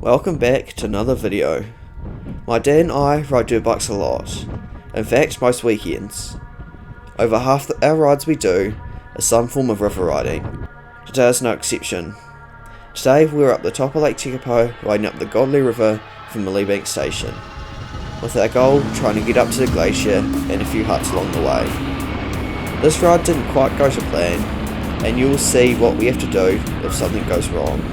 Welcome back to another video. My dad and I ride dirt bikes a lot, in fact most weekends. Over half our rides we do is some form of river riding. Today is no exception. Today we're up the top of Lake Tekapo riding up the Godley river from Lilybank station, with our goal trying to get up to the glacier and a few huts along the way. This ride didn't quite go to plan, and you will see what we have to do if something goes wrong.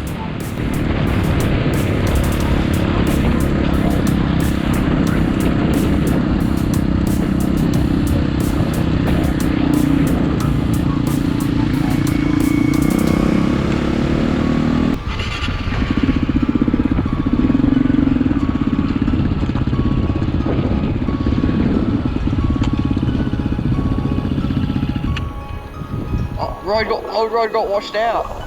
Old road got washed out.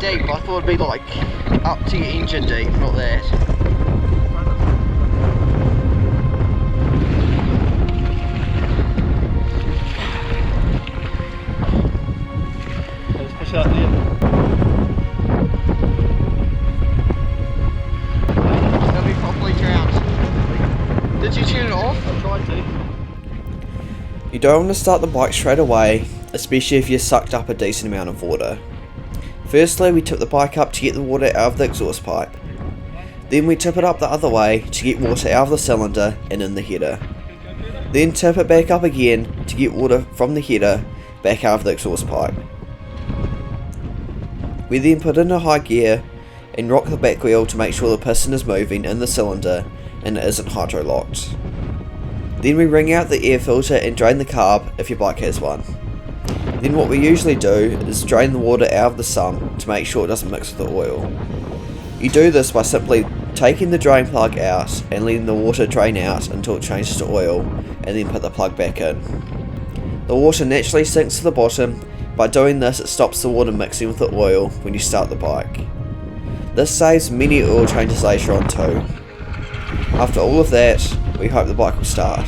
Deep, I thought it'd be like up to your engine deep, not that. Let's push out there. It'll be properly drowned. Did you turn it off? I tried to. You don't want to start the bike straight away, especially if you've sucked up a decent amount of water. Firstly, we tip the bike up to get the water out of the exhaust pipe. Then we tip it up the other way to get water out of the cylinder and in the header. Then tip it back up again to get water from the header back out of the exhaust pipe. We then put in a high gear and rock the back wheel to make sure the piston is moving in the cylinder and it isn't hydro-locked. Then we wring out the air filter and drain the carb if your bike has one. Then what we usually do is drain the water out of the sump to make sure it doesn't mix with the oil. You do this by simply taking the drain plug out and letting the water drain out until it changes to oil, and then put the plug back in. The water naturally sinks to the bottom. By doing this, it stops the water mixing with the oil when you start the bike. This saves many oil changes later on too. After all of that, we hope the bike will start.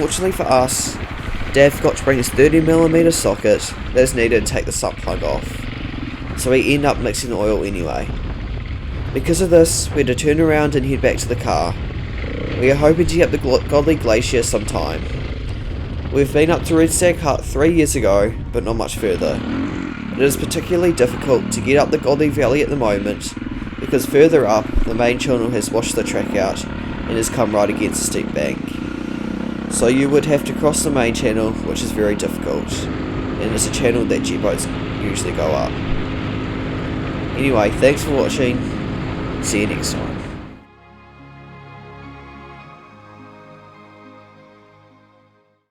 unfortunately for us, Dad forgot to bring his 30mm socket that is needed to take the sump plug off, so we end up mixing the oil anyway. Because of this, we had to turn around and head back to the car. We are hoping to get up the Godley Glacier sometime. We've been up to Red Stag Hut 3 years ago, but not much further. It is particularly difficult to get up the Godley Valley at the moment, because further up, the main channel has washed the track out and has come right against a steep bank. So you would have to cross the main channel, which is very difficult, and it's a channel that jet boats usually go up. Anyway, thanks for watching, see you next time.